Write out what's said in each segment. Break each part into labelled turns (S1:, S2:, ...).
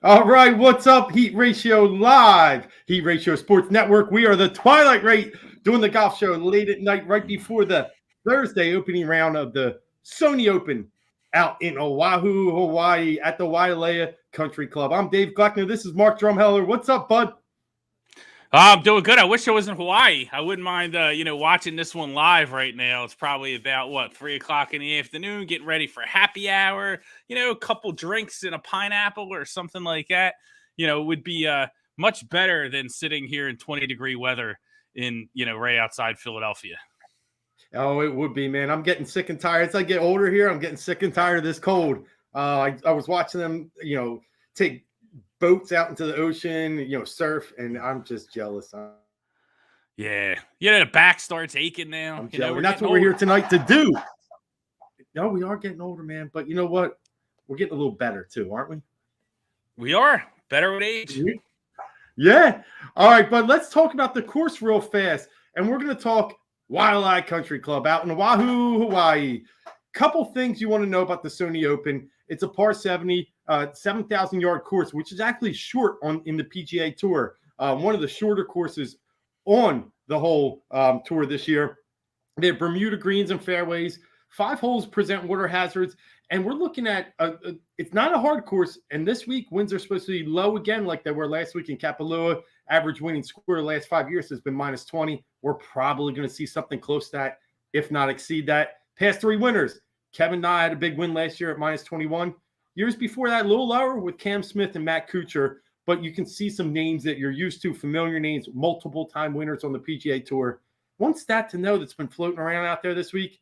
S1: All right, what's up, Heat Ratio Live, Heat Ratio Sports Network. We are the Twilight Rate, doing the golf show late at night, right before the Thursday opening round of the Sony Open out in Oahu, Hawaii, at the Waialae Country Club. I'm Dave Gluckner. This is Mark Drumheller. What's up, bud?
S2: I'm doing good. I wish I was in Hawaii. I wouldn't mind, watching this one live right now. It's probably about 3:00 in the afternoon, getting ready for happy hour. A couple drinks and a pineapple or something like that. Would be much better than sitting here in 20-degree weather in right outside Philadelphia.
S1: Oh, it would be, man. I'm getting sick and tired. As I get older here, I'm getting sick and tired of this cold. I was watching them, take boats out into the ocean, surf, and I'm just jealous.
S2: Yeah. The back starts aching now.
S1: I'm jealous. And that's what we're here tonight to do. No, we are getting older, man. But you know what? We're getting a little better too, aren't we?
S2: We are. Better with age.
S1: Yeah. All right, but let's talk about the course real fast. And we're going to talk Waialae Country Club out in Oahu, Hawaii. Couple things you want to know about the Sony Open. It's a par 70, 7,000-yard course, which is actually short in the PGA Tour. One of the shorter courses on the whole tour this year. They have Bermuda greens and fairways. 5 holes present water hazards. And we're looking at, it's not a hard course. And this week, winds are supposed to be low again, like they were last week in Kapalua. Average winning score the last 5 years has been -20. We're probably going to see something close to that, if not exceed that. Past 3 winners. Kevin Na had a big win last year at -21. Years before that, a little lower with Cam Smith and Matt Kuchar. But you can see some names that you're used to, familiar names, multiple-time winners on the PGA Tour. One stat to know that's been floating around out there this week,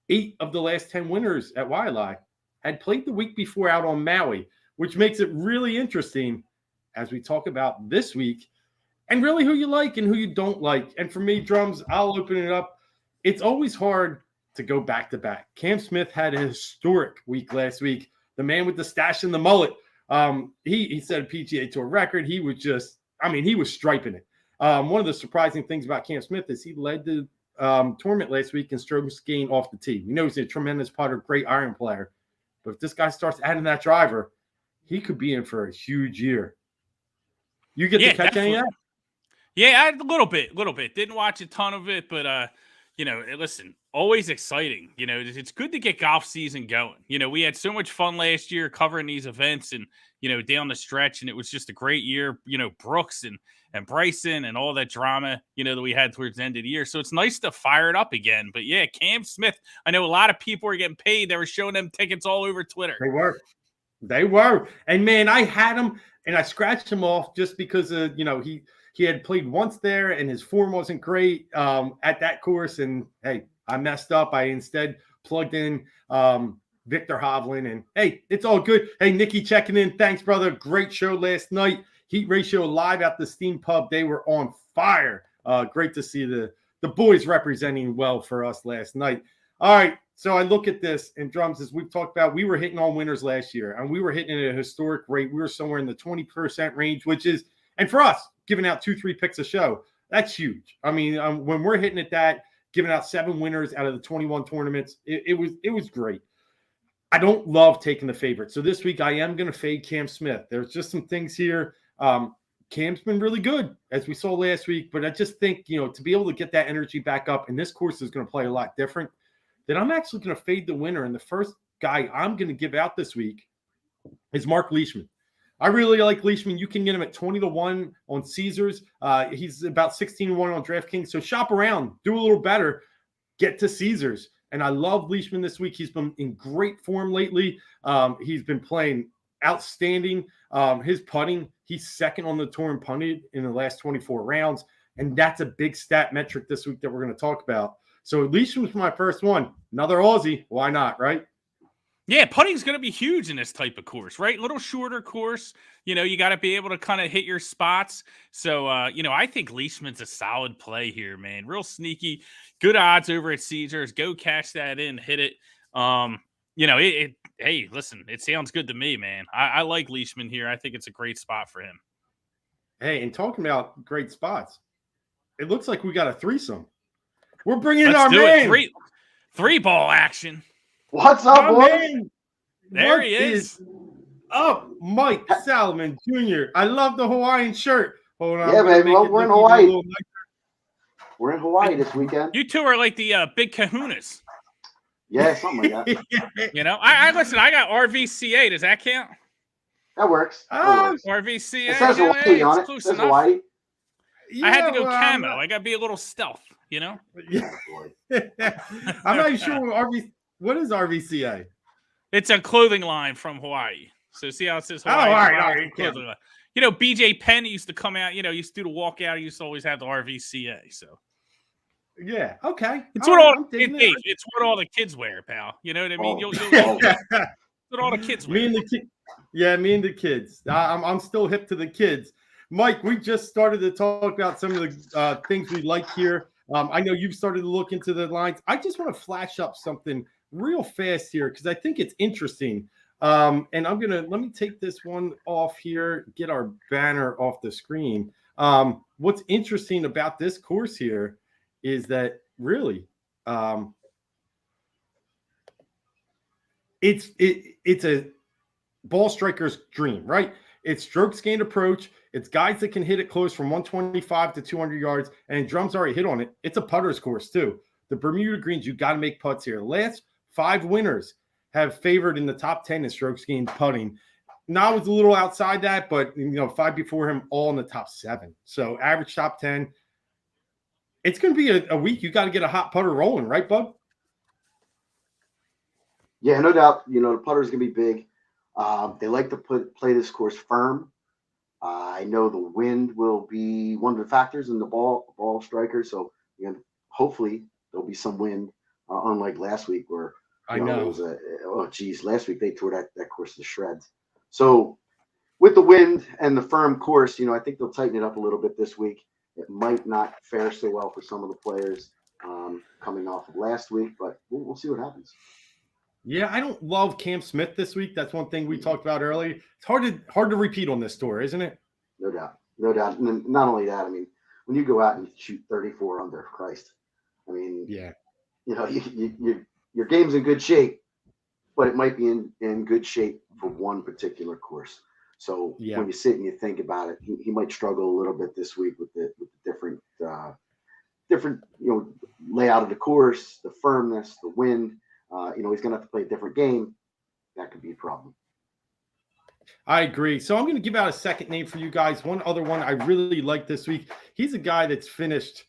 S1: 8 of the last 10 winners at Waialae had played the week before out on Maui, which makes it really interesting as we talk about this week and really who you like and who you don't like. And for me, Drums, I'll open it up. It's always hard to go back-to-back. Cam Smith had a historic week last week. The man with the stash and the mullet. He set a PGA Tour record. He was he was striping it. One of the surprising things about Cam Smith is he led the tournament last week in strokes gained off the tee. We know he's a tremendous putter, great iron player. But if this guy starts adding that driver, he could be in for a huge year. You get to catch any of that?
S2: Yeah, a little bit. Didn't watch a ton of it, but listen, always exciting. It's good to get golf season going. We had so much fun last year covering these events and down the stretch, and it was just a great year. Brooks and Bryson and all that drama, that we had towards the end of the year. So it's nice to fire it up again. But yeah, Cam Smith, I know a lot of people are getting paid. They were showing them tickets all over Twitter.
S1: They were. And man, I had him and I scratched him off just because he had played once there and his form wasn't great at that course. And hey, I messed up. I instead plugged in Victor Hovland, and hey, it's all good. Hey, Nikki checking in. Thanks, brother. Great show last night. Heat Ratio live at the Steam Pub. They were on fire. Great to see the boys representing well for us last night. All right, so I look at this, and Drums, as we've talked about, we were hitting on winners last year, and we were hitting at a historic rate. We were somewhere in the 20% range, which is, and for us, giving out 2-3 picks a show, that's huge. I mean, when we're hitting at that, giving out 7 winners out of the 21 tournaments, it was great. I don't love taking the favorite. So this week I am going to fade Cam Smith. There's just some things here. Cam's been really good, as we saw last week, but I just think, to be able to get that energy back up, and this course is going to play a lot different, then I'm actually going to fade the winner. And the first guy I'm going to give out this week is Mark Leishman. I really like Leishman. You can get him at 20-1 on Caesars. He's about 16-1 on DraftKings. So shop around, do a little better, get to Caesars. And I love Leishman this week. He's been in great form lately. He's been playing outstanding. His putting, he's second on the tour in putting in the last 24 rounds. And that's a big stat metric this week that we're going to talk about. So Leishman was my first one. Another Aussie. Why not, right?
S2: Yeah, putting's going to be huge in this type of course, right? A little shorter course. You got to be able to kind of hit your spots. So, I think Leishman's a solid play here, man. Real sneaky. Good odds over at Caesars. Go cash that in, hit it. Hey, listen, it sounds good to me, man. I like Leishman here. I think it's a great spot for him.
S1: Hey, and talking about great spots, it looks like we got a threesome. We're bringing in our man.
S2: Three ball action.
S3: What's up, boys?
S2: There he is.
S1: up, Mike Salomon Jr. I love the Hawaiian shirt. Hold on.
S3: Yeah, baby. Well, we're in Hawaii. We're in Hawaii this weekend.
S2: You two are like the big kahunas.
S3: Yeah, something like that.
S2: You know, I listen. I got RVCA. Does that count?
S3: That works.
S2: RVCA.
S3: It says Hawaii on it. It says Hawaii.
S2: I had to go camo. I got to be a little stealth, you know?
S1: Yeah. I'm not even sure what is RVCA?
S2: It's a clothing line from Hawaii. So see how it says Hawaii?
S1: Oh, all right.
S2: Clothing line. You know, BJ Penn used to come out, you know, used to do the walkout. He used to always have the RVCA. So
S1: yeah, okay.
S2: It's what all the kids wear, pal. You know what I mean? You'll what all the kids wear.
S1: Me and the kids. I'm still hip to the kids. Mike, we just started to talk about some of the things we like here. I know you've started to look into the lines. I just want to flash up something real fast here because I think it's interesting. And let me take this one off here, get our banner off the screen. What's interesting about this course here is that really it's a ball striker's dream, right? It's strokes gained approach. It's guys that can hit it close from 125 to 200 yards, and drums already hit on it. It's a putter's course too. The Bermuda Greens, you got to make putts here. Last 5 winners have favored in the top 10 in strokes gained putting. Now was a little outside that, but 5 before him, all in the top 7. So average top 10. It's going to be a week. You got to get a hot putter rolling, right, bud?
S3: Yeah, no doubt. The putter's going to be big. They like to play this course firm. I know the wind will be one of the factors in the ball striker. So hopefully there'll be some wind, unlike last week where it was last week they tore that course to shreds. So with the wind and the firm course, I think they'll tighten it up a little bit this week. It might not fare so well for some of the players coming off of last week, but we'll see what happens.
S1: Yeah, I don't love Cam Smith this week. That's one thing we talked about earlier. It's hard to repeat on this tour, isn't it?
S3: No doubt. And not only that, I mean, when you go out and shoot 34 under, Christ, I mean,
S1: yeah,
S3: your game's in good shape, but it might be in good shape for one particular course. So when you sit and you think about it, he might struggle a little bit this week with the different layout of the course, the firmness, the wind. He's going to have to play a different game. That could be a problem.
S1: I agree. So I'm going to give out a second name for you guys. One other one I really like this week. He's a guy that's finished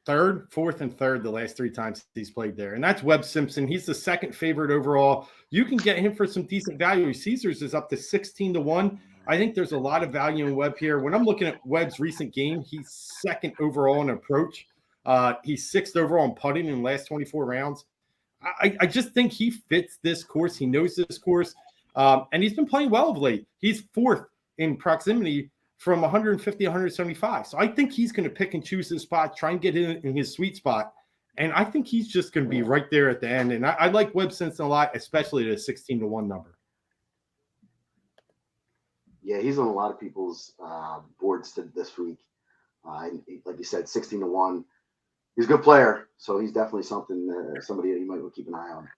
S1: 3rd, 4th, and 3rd the last 3 times he's played there. And that's Webb Simpson. He's the second favorite overall. You can get him for some decent value. Caesars is up to 16-1. I think there's a lot of value in Webb here. When I'm looking at Webb's recent game, he's 2nd overall in approach. He's 6th overall in putting in the last 24 rounds. I just think he fits this course. He knows this course. And he's been playing well of late. He's 4th in proximity from 150 to 175. So I think he's going to pick and choose his spot, try and get in his sweet spot. And I think he's just going to be right there at the end. And I like Webb Simpson a lot, especially at a 16-1 number.
S3: Yeah, he's on a lot of people's boards this week. Like you said, 16-1. He's a good player, so he's definitely somebody that you might want to keep an eye on.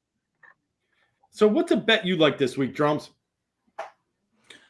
S1: So what's a bet you like this week, Drums?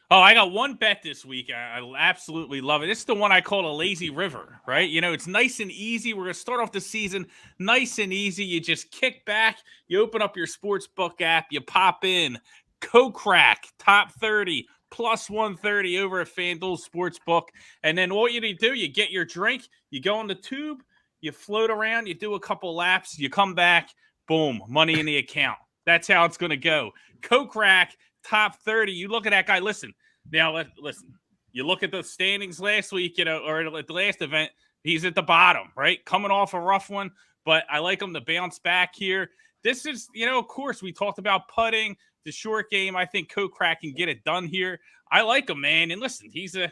S2: Oh, I got one bet this week. I absolutely love it. It's the one I call a lazy river, right? It's nice and easy. We're going to start off the season nice and easy. You just kick back. You open up your sportsbook app. You pop in Crack top 30 plus 130 over at FanDuel Sportsbook. And then what you do, you get your drink. You go on the tube. You float around, you do a couple laps, you come back, boom, money in the account. That's how it's going to go. Crack top 30. You look at that guy. Listen. You look at the standings last week, or at the last event, he's at the bottom, right? Coming off a rough one, but I like him to bounce back here. This is, of course, we talked about putting, the short game. I think Crack can get it done here. I like him, man. And listen, he's a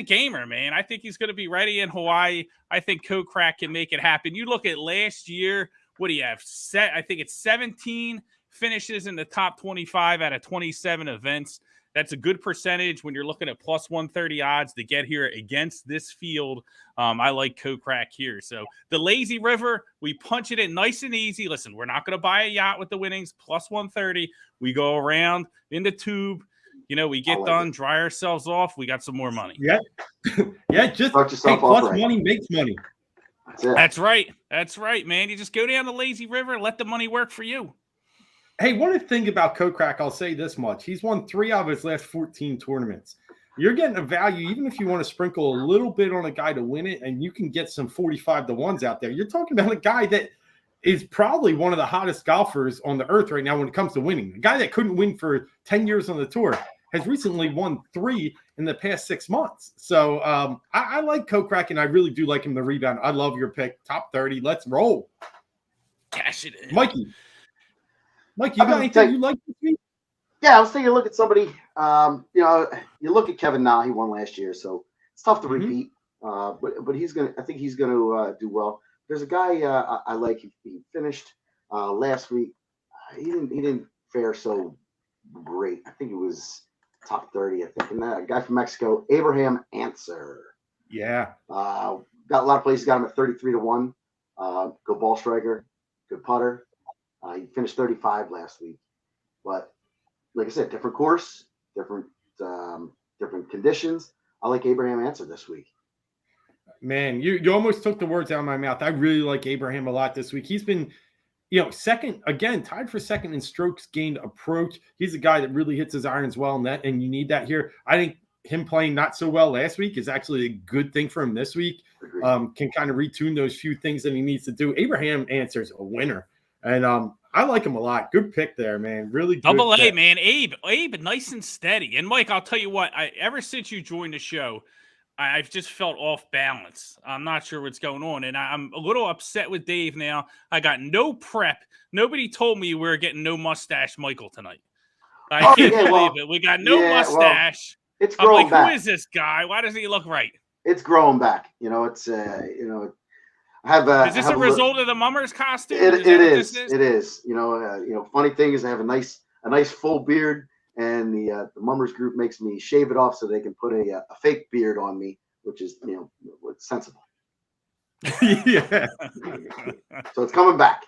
S2: gamer, man. I think he's going to be ready in Hawaii. I think Crack can make it happen. You look at last year, what do you have? I think it's 17 finishes in the top 25 out of 27 events. That's a good percentage when you're looking at plus 130 odds to get here against this field. I like Kokrak here. So the Lazy River, we punch it in nice and easy. Listen, we're not going to buy a yacht with the winnings, plus 130. We go around in the tube. We get done, dry ourselves off. We got some more money.
S1: Yeah. Yeah, just plus money makes money.
S2: That's right. That's right, man. You just go down the Lazy River and let the money work for you.
S1: Hey, one thing about Kokrak, I'll say this much. He's won 3 out of his last 14 tournaments. You're getting a value, even if you want to sprinkle a little bit on a guy to win it, and you can get some 45-1s out there. You're talking about a guy that is probably one of the hottest golfers on the earth right now when it comes to winning. A guy that couldn't win for 10 years on the tour has recently won 3 in the past 6 months. So I like Kokrak, and I really do like him to rebound. I love your pick. Top 30. Let's roll.
S2: Cash it in.
S1: Mikey, you got anything you like this week?
S3: Yeah, I was taking a look at somebody. You look at Kevin Na. He won last year, so it's tough to repeat. But he's gonna. I think he's gonna do well. There's a guy I like. He finished last week. He didn't fare so great. I think it was top 30. I think, and that guy from Mexico, Abraham Answer.
S1: Yeah.
S3: Got a lot of places. Got him at 33-1. Good ball striker. Good putter. He finished 35 last week, but like I said, different course, different conditions. I like Abraham Answer this week.
S1: Man, you almost took the words out of my mouth. I really like Abraham a lot this week. He's been, second again, tied for second in strokes gained approach. He's a guy that really hits his irons well in that, and you need that here. I think him playing not so well last week is actually a good thing for him this week. Can kind of retune those few things that he needs to do. Abraham Answer's a winner. And I like him a lot. Good pick there, man. Really good.
S2: Double A, man. Abe, nice and steady. And Mike, I'll tell you what, ever since you joined the show, I've just felt off balance. I'm not sure what's going on. And I'm a little upset with Dave now. I got no prep. Nobody told me we were getting no mustache Michael tonight. I can't believe it. We got no mustache.
S3: Well, it's growing back.
S2: Who is this guy? Why doesn't he look right?
S3: It's growing back. It's
S2: is this a result of the Mummers costume?
S3: It is. It is. Funny thing is I have a nice full beard, and the Mummers group makes me shave it off so they can put a fake beard on me, which is sensible.
S1: Yeah.
S3: So it's coming back.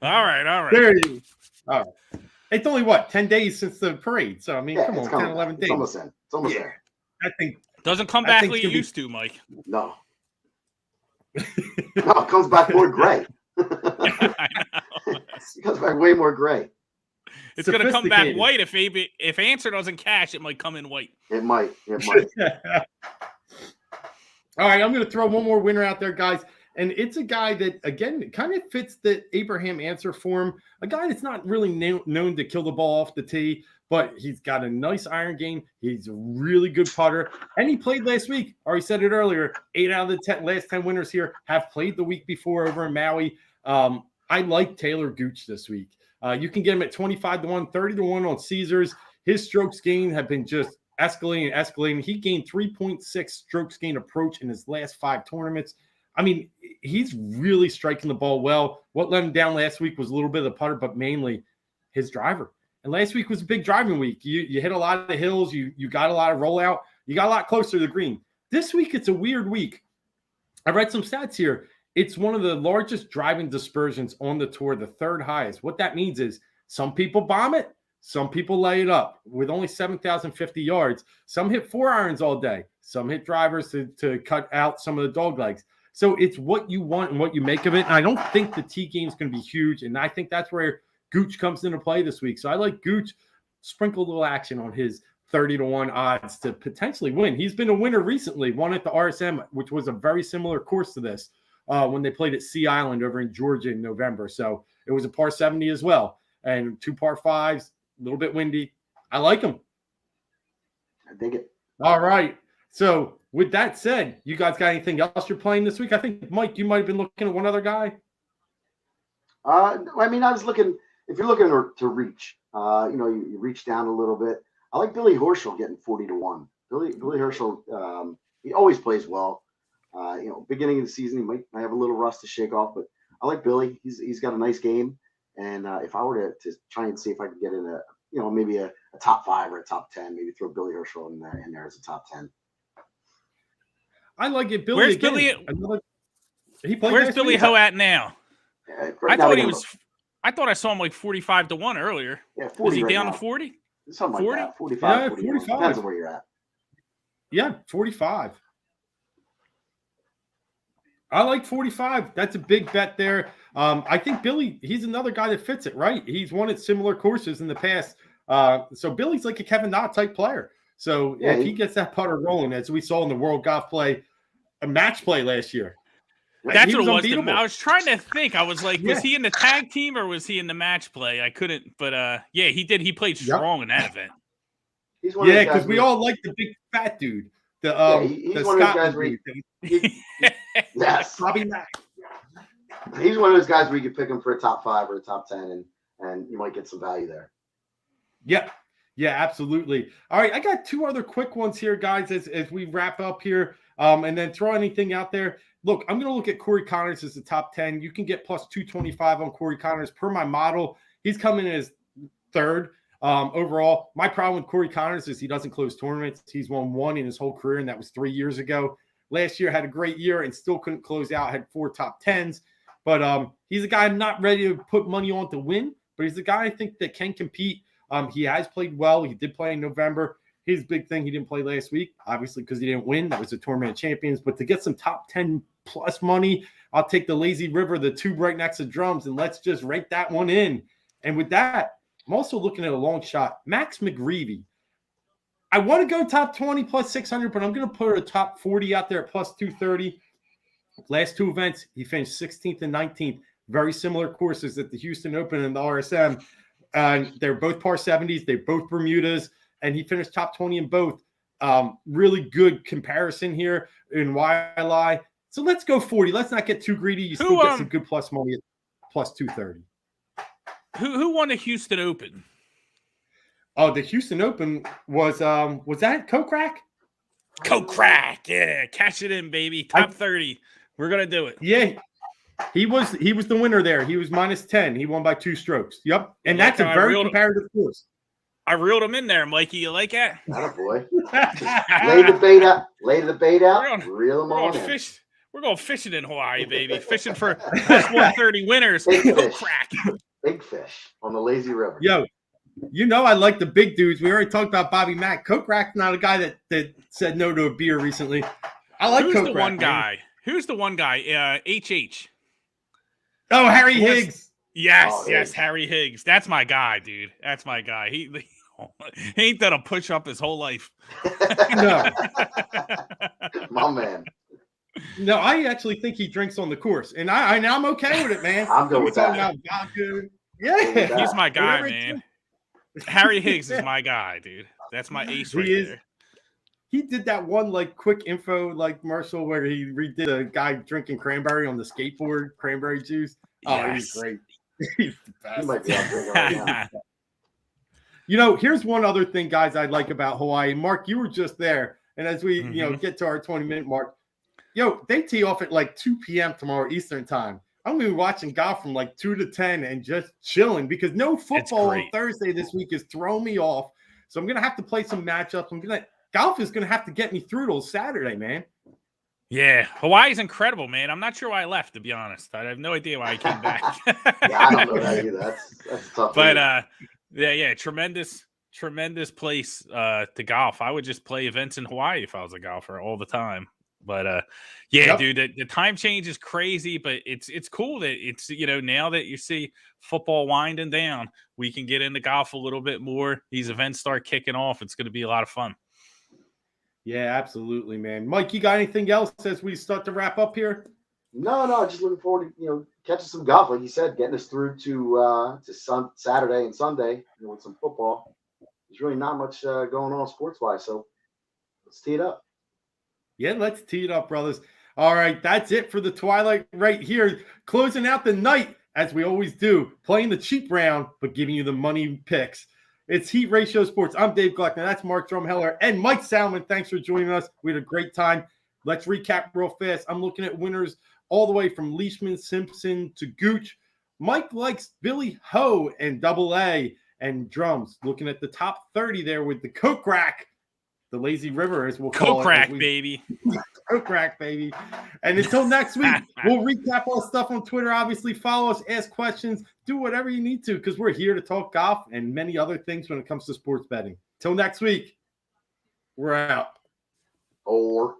S2: All right.
S1: There you go. All right. It's only 10 days since the parade. So I mean, come on, 10, 11 days.
S3: It's almost there.
S1: I think
S2: doesn't come back like it used to, Mike.
S3: No. No, it comes back more gray.
S2: I know.
S3: It comes back way more gray.
S2: It's going to come back white if Answer doesn't cash. It might come in white.
S3: It might.
S1: All right, I'm going to throw one more winner out there, guys. And it's a guy that, again, kind of fits the Abraham Answer form. A guy that's not really known to kill the ball off the tee, but he's got a nice iron game. He's a really good putter. And he played last week. Already said it earlier. 8 out of the last 10 winners here have played the week before over in Maui. I like Taylor Gooch this week. You can get him at 25-1, 30-1 on Caesars. His strokes gained have been just escalating. He gained 3.6 strokes gained approach in his last 5 tournaments. I mean, he's really striking the ball well. What let him down last week was a little bit of the putter, but mainly his driver. And last week was a big driving week. You hit a lot of the hills. You got a lot of rollout. You got a lot closer to the green. This week, it's a weird week. I read some stats here. It's one of the largest driving dispersions on the tour, the 3rd highest. What that means is some people bomb it. Some people lay it up with only 7,050 yards. Some hit 4 irons all day. Some hit drivers to cut out some of the dog legs. So it's what you want and what you make of it. And I don't think the tee game is going to be huge. And I think that's where Gooch comes into play this week. So I like Gooch, sprinkle a little action on his 30-1 odds to potentially win. He's been a winner recently, won at the RSM, which was a very similar course to this when they played at Sea Island over in Georgia in November. So it was a par 70 as well. And 2 par 5s, a little bit windy. I like him.
S3: I dig it.
S1: All right. So with that said, you guys got anything else you're playing this week? I think, Mike, you might have been looking at one other guy.
S3: I was looking, if you're looking to reach, you reach down a little bit. I like Billy Horschel getting 40-1. Billy Horschel, he always plays well. Beginning of the season, he might have a little rust to shake off, but I like Billy. He's got a nice game. And if I were to try and see if I could get in maybe a top 5 or a top 10. Maybe throw Billy Herschel in there as a top 10.
S1: I like it. Billy
S2: Where's
S1: again.
S2: Billy?
S1: He played
S2: Where's
S1: last
S2: Billy
S1: week.
S2: Ho at now?
S3: Right
S2: I
S3: now
S2: thought
S3: they
S2: he
S3: have
S2: was. I thought I saw him like 45-1 earlier.
S3: Yeah, 40
S2: Was he
S3: right
S2: down
S3: now.
S2: to 40?
S3: Something
S2: 40?
S3: like that. 45,
S1: Yeah,
S3: 41.
S1: 45.
S3: Depends on where you're at.
S1: Yeah, 45. I like 45. That's a big bet there. I think Billy, he's another guy that fits it, right? He's won at similar courses in the past. So Billy's like a Kevin Knott type player. So
S3: Yeah,
S1: if he gets that putter rolling, as we saw in the World Golf Play, a match play last year.
S2: That's
S1: he
S2: what it was.
S1: unbeatable.
S2: I was trying to think. I was like,
S1: Yeah.
S2: was he in the tag team or was he in the match play? I couldn't, but yeah, he did. He played strong in that event.
S3: He's one of those guys
S1: because we all like the big fat dude.
S3: He's
S1: the
S3: one of those guys where yes,
S1: Bobby Mack.
S3: He's one of those guys where you could pick him for a top 5 or a top 10, and you might get some value there.
S1: Yeah, absolutely. All right, I got 2 other quick ones here, guys, as we wrap up here, and then throw anything out there. Look, I'm going to look at Cory Connors as the top 10. You can get plus 225 on Cory Connors per my model. He's coming in as 3rd overall. My problem with Cory Connors is he doesn't close tournaments. He's won 1 in his whole career, and that was 3 years ago. Last year had a great year and still couldn't close out, had 4 top 10s. But he's a guy I'm not ready to put money on to win, but he's a guy I think that can compete. He has played well. He did play in November. His big thing, he didn't play last week, obviously, because he didn't win. That was the Tournament of Champions. But to get some top 10 plus money, I'll take the Lazy River, the 2 right next to drums, and let's just rake that one in. And with that, I'm also looking at a long shot. Max McGreevy. I want to go top 20 plus 600, but I'm going to put a top 40 out there at plus 230. Last 2 events, he finished 16th and 19th. Very similar courses at the Houston Open and the RSM. They're both par 70s. They're both Bermudas. And he finished top 20 in both. Really good comparison here in Waialae. So let's go 40. Let's not get too greedy. You still get some good plus money at plus 230.
S2: Who won the Houston Open?
S1: Oh, the Houston Open was that Kokrak?
S2: Kokrak, yeah. Cash it in, baby. Top 30. We're going to do it.
S1: Yeah. He was the winner there. He was minus 10. He won by 2 strokes. Yep. And that's a very comparative course.
S2: I reeled him in there, Mikey. You like that?
S3: Attaboy. Lay the bait out. Lay the bait out. Reel them on in.
S2: We're going fishing in Hawaii, baby. Fishing for plus 130 winners. Kokrak.
S3: Big fish on the Lazy River.
S1: Yo, I like the big dudes. We already talked about Bobby Mack. Kokrak's not a guy that said no to a beer recently. I like Kokrak.
S2: Who's the one guy? HH.
S1: Oh, Harry Higgs.
S2: Yes, Harry Higgs. That's my guy, dude. That's my guy. He ain't done a push up his whole life.
S1: No.
S3: My man.
S1: No, I actually think he drinks on the course, and I'm okay with it, man.
S3: I'm good with that.
S1: Yeah,
S2: he's my guy, man. Harry Higgs is my guy, dude. That's my ace right there.
S1: He did that one quick info commercial where he redid a guy drinking cranberry on the skateboard, cranberry juice. Oh, he's great. He's the best.
S3: He might be out drinking right
S1: now. Here's one other thing, guys, I'd like about Hawaii. Mark, you were just there, and as we get to our 20-minute mark, they tee off at 2 p.m. tomorrow Eastern time. I'm going to be watching golf from 2 to 10 and just chilling because no football on Thursday this week is throwing me off. So I'm going to have to play some matchups. Golf is going to have to get me through till Saturday, man.
S2: Yeah, Hawaii's incredible, man. I'm not sure why I left, to be honest. I have no idea why I came back.
S3: Yeah, I don't know that either. That's tough.
S2: But tremendous place to golf. I would just play events in Hawaii if I was a golfer all the time. But dude, the time change is crazy, but it's cool that it's now that you see football winding down, we can get into golf a little bit more. These events start kicking off. It's going to be a lot of fun.
S1: Yeah, absolutely, man. Mike, you got anything else as we start to wrap up here?
S3: No, just looking forward to catching some golf, like you said, getting us through to Saturday and Sunday with some football. There's really not much going on sports wise, so let's tee it up.
S1: Yeah, let's tee it up, brothers. All right, that's it for the Twilight right here. Closing out the night, as we always do, playing the cheap round, but giving you the money picks. It's Heat Ratio Sports. I'm Dave Gluckner. That's Mark Drumheller and Mike Salmon. Thanks for joining us. We had a great time. Let's recap real fast. I'm looking at winners all the way from Leishman, Simpson to Gooch. Mike likes Billy Ho and Double A. and drums. Looking at the top 30 there with the Coke Rack, the lazy river, as we'll call
S2: Coke
S1: it.
S2: rack, baby.
S1: Coke Rack, baby. And until next week, we'll recap all the stuff on Twitter. Obviously, follow us, ask questions, do whatever you need to, because we're here to talk golf and many other things when it comes to sports betting. Till next week, we're out.
S3: Or